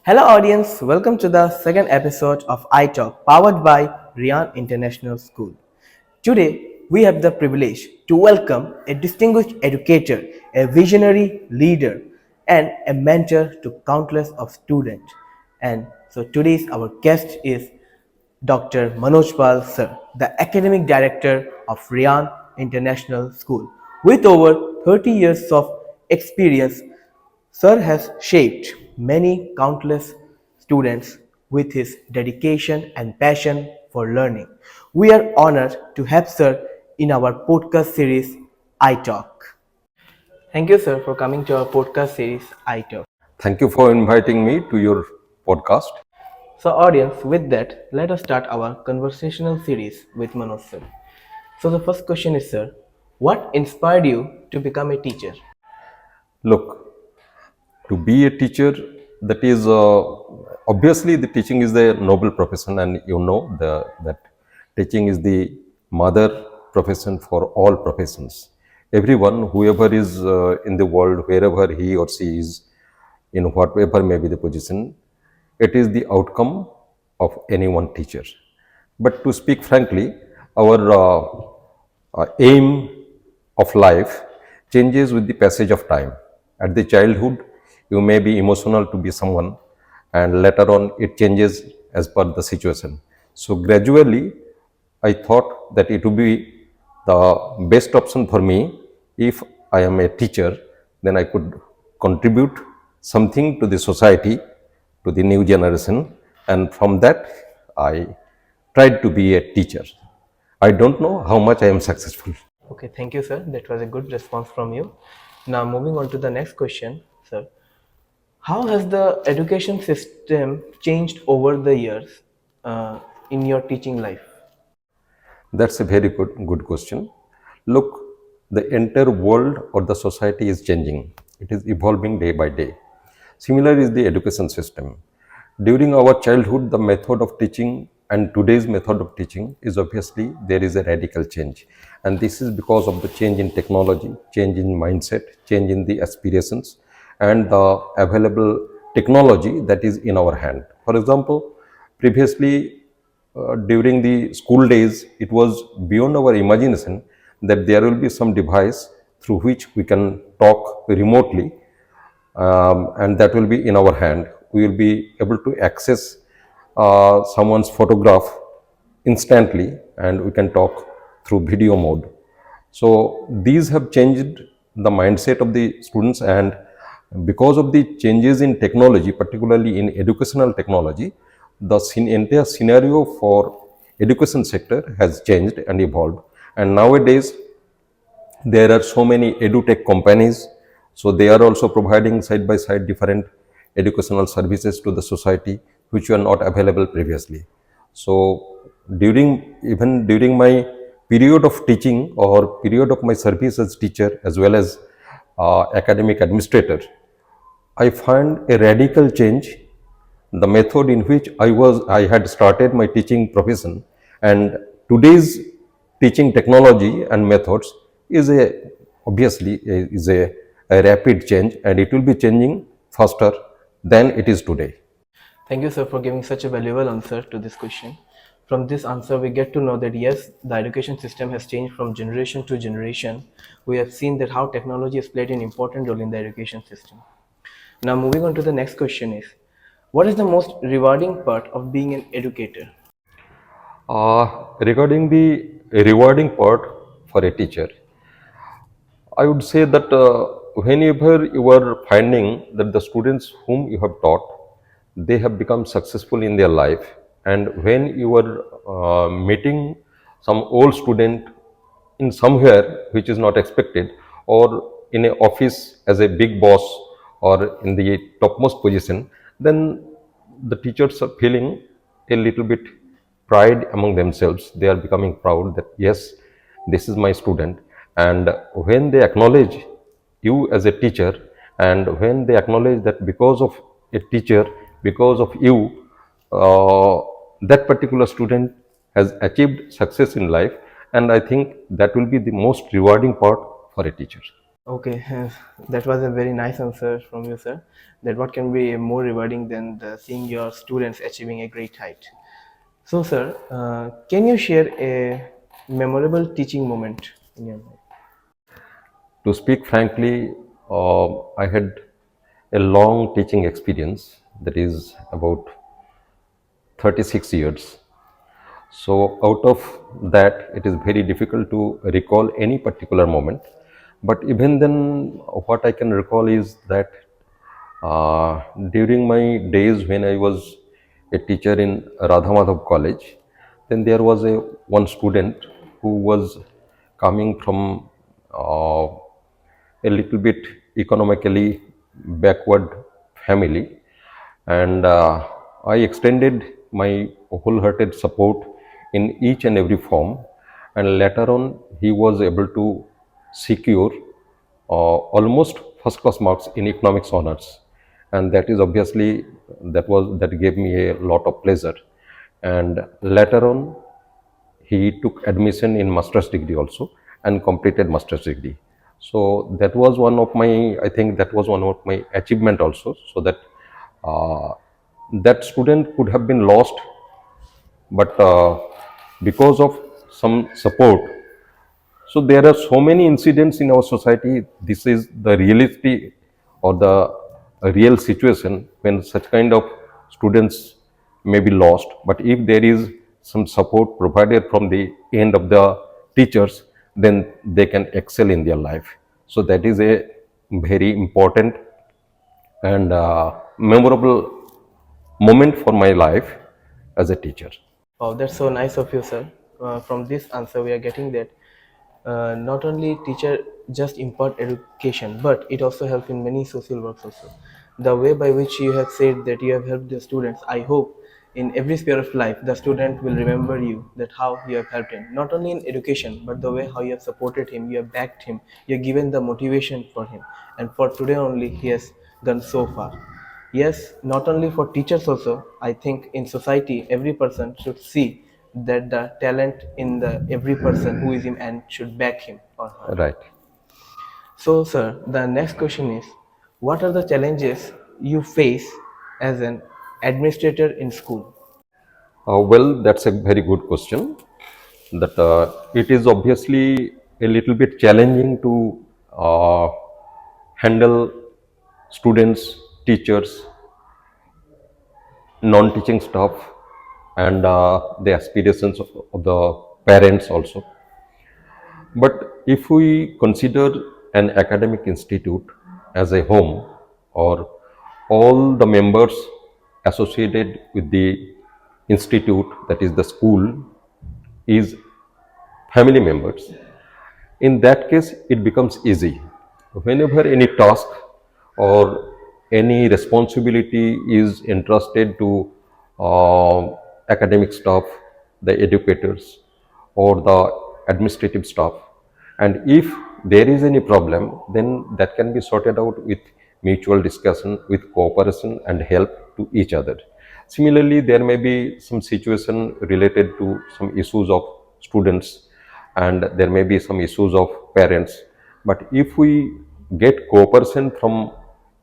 Hello, audience. Welcome to the second episode of iTalk, powered by Rian International School. Today, we have the privilege to welcome a distinguished educator, a visionary leader, and a mentor to countless of students. And so today's our guest is Dr. Manoj Pal Sir, the Academic Director of Rian International School. With over 30 years of experience, Sir has shaped many countless students with his dedication and passion for learning. We are honored to have Sir in our podcast series iTalk. Thank you, sir, for coming to our podcast series iTalk. Thank you for inviting me to your podcast. So, audience, with that, let us start our conversational series with Manoj sir. So, the first question is, sir, what inspired you to become a teacher? Look, to be a teacher, that is obviously the teaching is the noble profession, and that teaching is the mother profession for all professions. Everyone, whoever is in the world, wherever he or she is, in whatever may be the position, it is the outcome of any one teacher. But to speak frankly, our aim of life changes with the passage of time. At the childhood, you may be emotional to be someone, and later on, it changes as per the situation. So, gradually, I thought that it would be the best option for me if I am a teacher, then I could contribute something to the society, to the new generation, and from that, I tried to be a teacher. I don't know how much I am successful. Okay, thank you, sir. That was a good response from you. Now, moving on to the next question, sir. How has the education system changed over the years in your teaching life? That's a very good question. Look, the entire world or the society is changing. It is evolving day by day. Similar is the education system. During our childhood, the method of teaching and today's method of teaching is obviously there is a radical change. And this is because of the change in technology, change in mindset, change in the aspirations, and the available technology that is in our hand. For example, previously during the school days, it was beyond our imagination that there will be some device through which we can talk remotely, and that will be in our hand. We will be able to access someone's photograph instantly, and we can talk through video mode. So these have changed the mindset of the students, and because of the changes in technology, particularly in educational technology, the entire scenario for education sector has changed and evolved. And nowadays, there are so many edutech companies, so they are also providing side by side different educational services to the society which were not available previously. So during my period of teaching or period of my service as teacher as well as academic administrator, I find a radical change the method in which I had started my teaching profession, and today's teaching technology and methods is a rapid change, and it will be changing faster than it is today. Thank you, sir, for giving such a valuable answer to this question. From this answer, we get to know that yes, the education system has changed from generation to generation. We have seen that how technology has played an important role in the education system. Now, moving on to the next question is, what is the most rewarding part of being an educator? Regarding the rewarding part for a teacher, I would say that whenever you are finding that the students whom you have taught, they have become successful in their life, and when you are meeting some old student in somewhere which is not expected, or in a office as a big boss or in the topmost position, then the teachers are feeling a little bit pride among themselves. They are becoming proud that yes, this is my student. And when they acknowledge you as a teacher, and when they acknowledge that because of a teacher, because of you, that particular student has achieved success in life, and I think that will be the most rewarding part for a teacher. Okay, that was a very nice answer from you, sir. That what can be more rewarding than seeing your students achieving a great height. So, sir, can you share a memorable teaching moment in your life? To speak frankly, I had a long teaching experience that is about 36 years. So, out of that, it is very difficult to recall any particular moment. But even then, what I can recall is that during my days when I was a teacher in Radhamadhav College, then there was a one student who was coming from a little bit economically backward family, and I extended my wholehearted support in each and every form, and later on he was able to secure almost first class marks in economics honors, and that is obviously that gave me a lot of pleasure. And later on he took admission in master's degree also and completed master's degree. So that was one of my, I think that was one of my achievement also, so that uh, that student could have been lost, but because of some support. So there are so many incidents in our society. This is the reality or the real situation when such kind of students may be lost. But if there is some support provided from the end of the teachers, then they can excel in their life. So that is a very important and memorable moment for my life as a teacher. Oh, that's so nice of you, sir. From this answer, we are getting that not only teacher just impart education, but it also helps in many social works also. The way by which you have said that you have helped the students, I hope in every sphere of life, the student will remember you that how you have helped him. Not only in education, but the way how you have supported him, you have backed him, you have given the motivation for him, and for today only he has gone so far. Yes, not only for teachers also, I think in society every person should see that the talent in the every person who is him and should back him or her. Right. So, sir, the next question is, what are the challenges you face as an administrator in school? Well, that's a very good question. That it is obviously a little bit challenging to handle students, teachers, non-teaching staff, and the aspirations of the parents also. But if we consider an academic institute as a home, or all the members associated with the institute, that is the school, is family members, in that case it becomes easy. Whenever any task or any responsibility is entrusted to academic staff, the educators, or the administrative staff, and if there is any problem, then that can be sorted out with mutual discussion, with cooperation and help to each other. Similarly, there may be some situation related to some issues of students, and there may be some issues of parents. But if we get cooperation from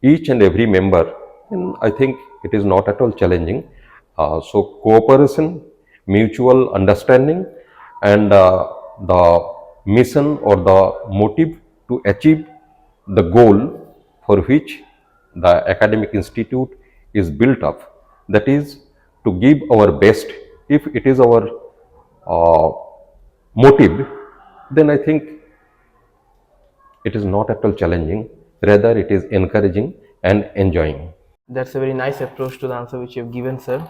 each and every member, then I think it is not at all challenging. So cooperation, mutual understanding, and the mission or the motive to achieve the goal for which the academic institute is built up, that is to give our best. If it is our uh, motive, then I think it is not at all challenging, rather it is encouraging and enjoying. That's a very nice approach to the answer which you've given, sir.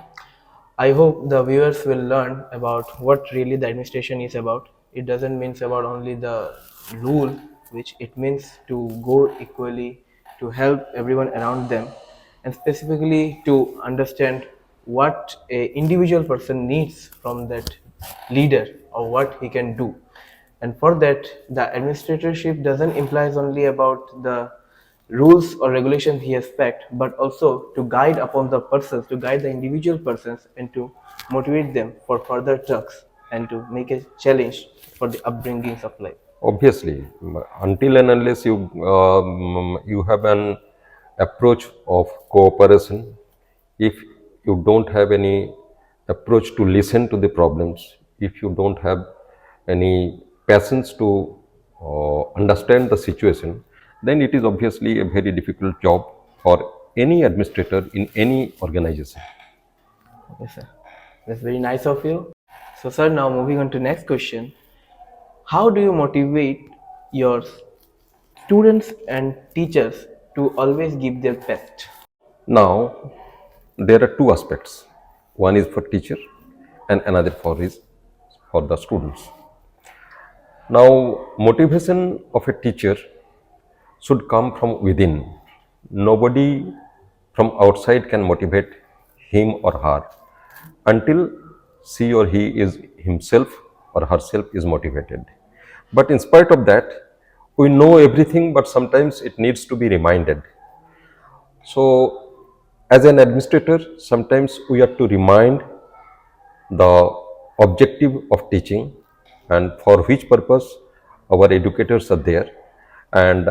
I hope the viewers will learn about what really the administration is about. It doesn't mean about only the rule, which it means to go equally, to help everyone around them, and specifically to understand what a individual person needs from that leader or what he can do. And for that, the administratorship doesn't imply only about the rules or regulations he has packed, but also to guide upon the persons, to guide the individual persons, and to motivate them for further tasks and to make a challenge for the upbringings of life. Obviously, until and unless you have an approach of cooperation, if you don't have any approach to listen to the problems, if you don't have any patience to understand the situation, then it is obviously a very difficult job for any administrator in any organization. Okay, sir. That's very nice of you. So, sir, now moving on to next question. How do you motivate your students and teachers to always give their best? Now, there are two aspects. One is for teacher and another for the students. Now, motivation of a teacher should come from within. Nobody from outside can motivate him or her until she or he is himself or herself is motivated. But in spite of that, we know everything, but sometimes it needs to be reminded. So, as an administrator, sometimes we have to remind the objective of teaching and for which purpose our educators are there. And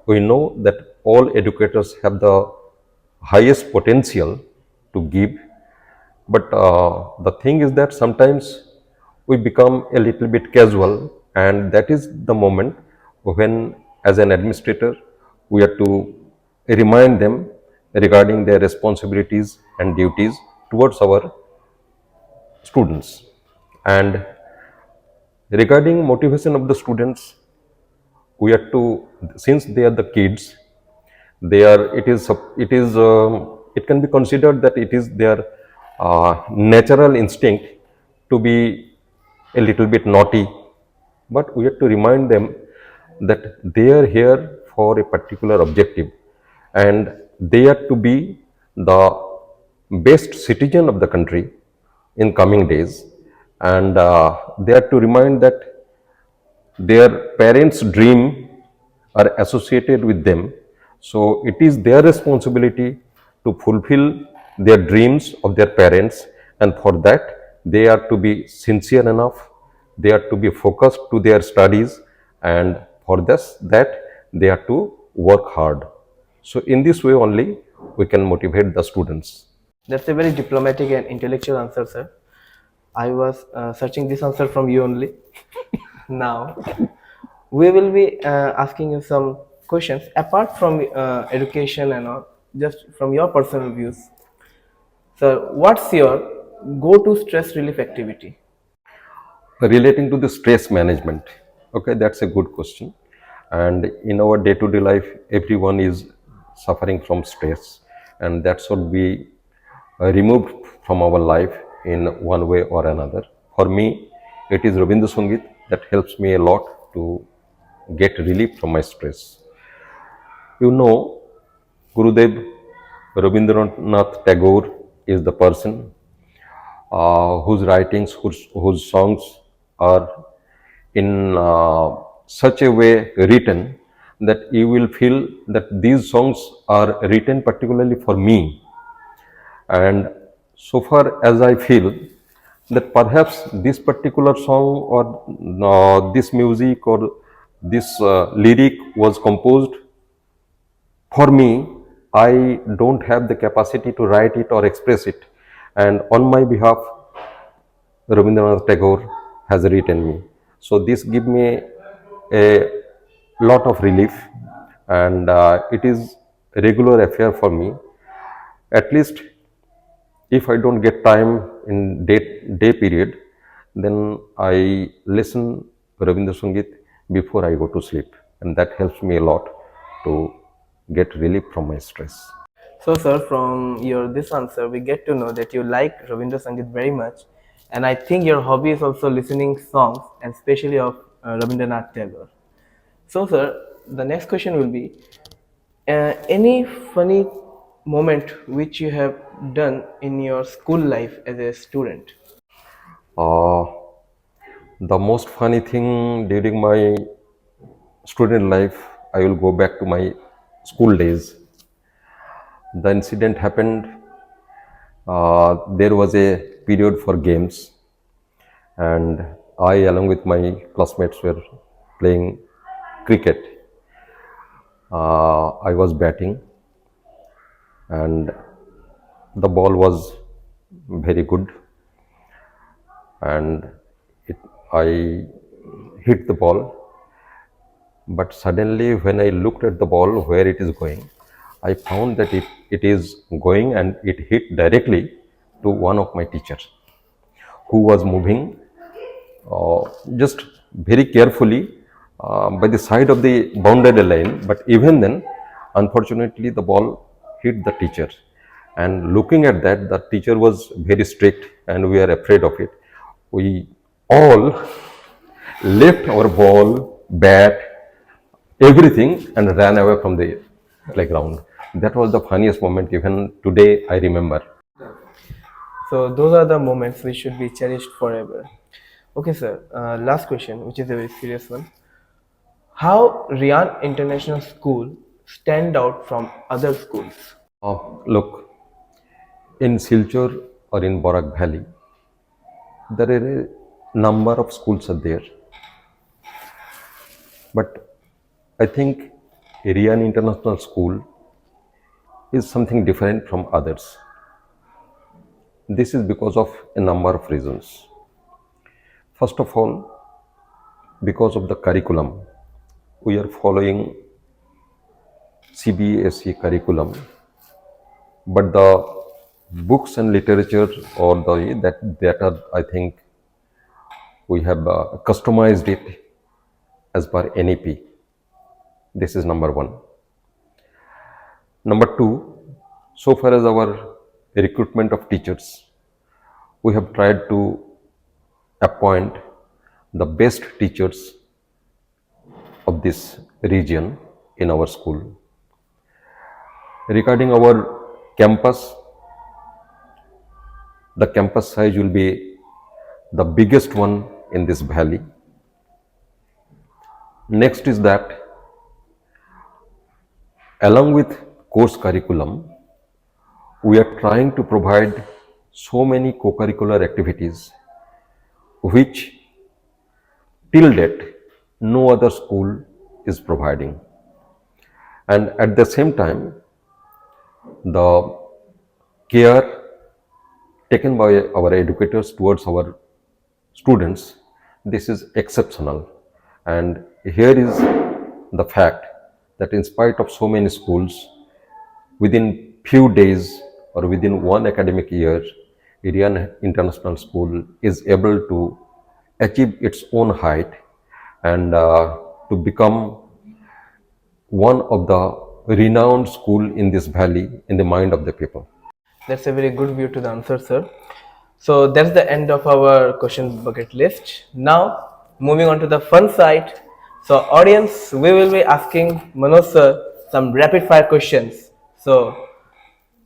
we know that all educators have the highest potential to give, but the thing is that sometimes we become a little bit casual, and that is the moment when, as an administrator, we have to remind them regarding their responsibilities and duties towards our students. And regarding motivation of the students, we have to, since they are the kids, they are it can be considered that it is their natural instinct to be a little bit naughty, but we have to remind them that they are here for a particular objective, and they are to be the best citizen of the country in coming days. And they are to remind that their parents' dream are associated with them, so it is their responsibility to fulfill their dreams of their parents, and for that they are to be sincere enough, they are to be focused to their studies, and for this that they are to work hard. So in this way only we can motivate the students. That's a very diplomatic and intellectual answer, sir. I was searching this answer from you only. Now, we will be asking you some questions apart from education and all, just from your personal views. Sir, what's your go-to stress relief activity? Relating to the stress management, okay, that's a good question. And in our day-to-day life, everyone is suffering from stress, and that should be removed from our life in one way or another. For me, it is Rabindra Sangeet that helps me a lot to get relief from my stress. You know, Gurudev Rabindranath Tagore is the person whose writings, whose songs are in such a way written that you will feel that these songs are written particularly for me. And so far as I feel that perhaps this particular song or this music or this lyric was composed for me, I don't have the capacity to write it or express it. And on my behalf, Rabindranath Tagore has written me. So this give me a lot of relief, and it is a regular affair for me. At least if I don't get time in day period, then I listen Ravindra Sangeet before I go to sleep, and that helps me a lot to get relief from my stress. So, sir, from your this answer, we get to know that you like Rabindra Sangeet very much, and I think your hobby is also listening songs, and especially of Rabindranath Tagore. So, sir, the next question will be any funny moment which you have done in your school life as a student? Uh, the most funny thing during my student life, I will go back to my school days. The incident happened, there was a period for games, and I, along with my classmates, were playing cricket. I was batting, and the ball was very good, and I hit the ball. But suddenly, when I looked at the ball where it is going, I found that it is going and it hit directly to one of my teachers who was moving just very carefully by the side of the boundary line. But even then, unfortunately, the ball hit the teacher. And looking at that, the teacher was very strict and we are afraid of it. We all left our ball, bat, everything and ran away from the playground. That was the funniest moment. Even today, I remember. So those are the moments which should be cherished forever. Okay, sir. Last question, which is a very serious one. How Rian International School stand out from other schools? Look, in Silchar or in Borak Valley, there are a number of schools are there, but I think Rian International School is something different from others. This is because of a number of reasons. First of all, because of the curriculum. We are following CBSE curriculum, but the books and literature or the that are, I think we have customized it as per NEP. This is number one. Number two, so far as our recruitment of teachers, we have tried to appoint the best teachers of this region in our school. Regarding our campus, the campus size will be the biggest one in this valley. Next is that along with course curriculum, we are trying to provide so many co-curricular activities which till date no other school is providing. And at the same time, the care taken by our educators towards our students, this is exceptional. And here is the fact that in spite of so many schools, within few days or within one academic year, Indian International School is able to achieve its own height and to become one of the renowned school in this valley in the mind of the people. That's a very good view to the answer, sir. So that's the end of our question bucket list. Now, moving on to the fun side. So, audience, we will be asking Manoj sir some rapid fire questions. So,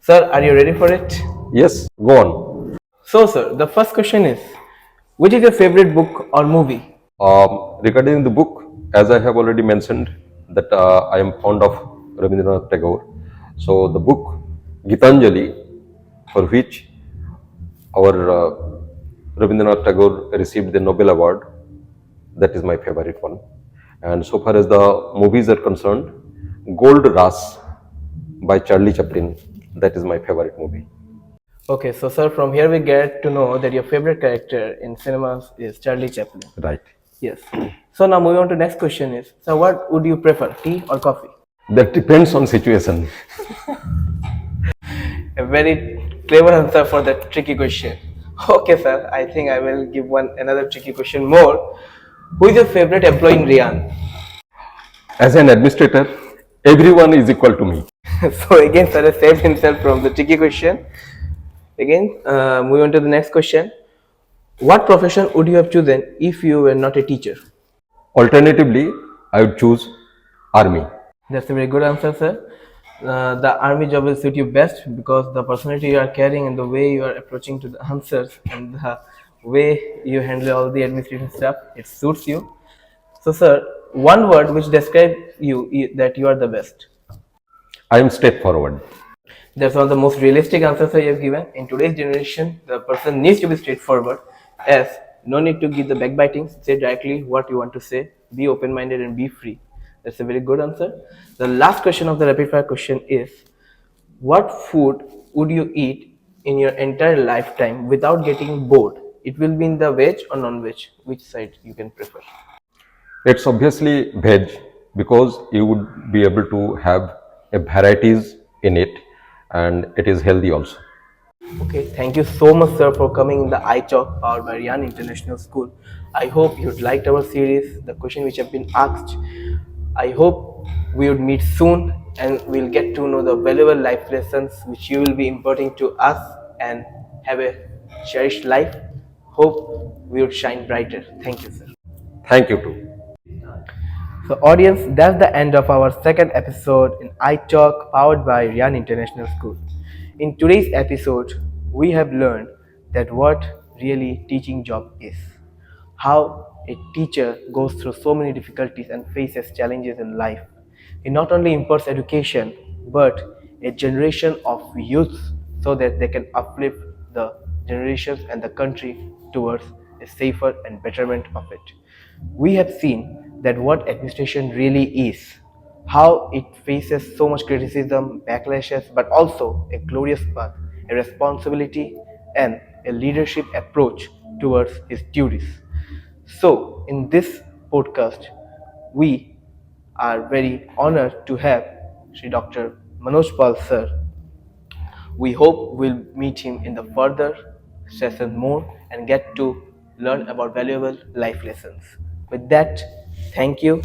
sir, are you ready for it? Yes, go on. So, sir, the first question is, which is your favorite book or movie? Regarding the book, as I have already mentioned, that I am fond of Rabindranath Tagore. So the book Gitanjali, for which our Rabindranath Tagore received the Nobel Award, that is my favorite one. And so far as the movies are concerned, Gold Rush by Charlie Chaplin, that is my favorite movie. Okay, so sir, from here we get to know that your favorite character in cinemas is Charlie Chaplin. Right. Yes. So now moving on to next question is, so what would you prefer, tea or coffee? That depends on situation. A very clever answer for that tricky question. Okay, sir, I think I will give another tricky question more. Who is your favorite employee in Rian? As an administrator, everyone is equal to me. So again, sir has saved himself from the tricky question. Again, moving on to the next question. What profession would you have chosen if you were not a teacher? Alternatively, I would choose army. That's a very good answer, sir. The army job will suit you best because the personality you are carrying and the way you are approaching to the answers and the way you handle all the administrative stuff, it suits you. So, sir, one word which describes you that you are the best. I am straightforward. That's one of the most realistic answers I have given. In today's generation, the person needs to be straightforward, as No need to give the backbiting. Say directly what you want to say. Be open minded and be free. That's a very good answer. The last question of the rapid fire question is, what food would you eat in your entire lifetime without getting bored? It will be in the veg or non veg. Which side you can prefer? It's obviously veg because you would be able to have a varieties in it, and it is healthy also. Okay, thank you so much, sir, for coming in the iTalk powered by Ryan International School. I hope you liked our series, the question which have been asked. I hope we would meet soon and we'll get to know the valuable life lessons which you will be imparting to us and have a cherished life. Hope we would shine brighter. Thank you, sir. Thank you too. So, audience, that's the end of our second episode in iTalk powered by Ryan International School. In today's episode, we have learned that what really teaching job is, how a teacher goes through so many difficulties and faces challenges in life. It not only imparts education, but a generation of youth so that they can uplift the generations and the country towards a safer and betterment of it. We have seen that what administration really is, how it faces so much criticism, backlashes, but also a glorious path, a responsibility, and a leadership approach towards its duties. So, in this podcast, we are very honored to have Sri Dr. Manoj Pal sir. We hope we'll meet him in the further session more and get to learn about valuable life lessons. With that, thank you.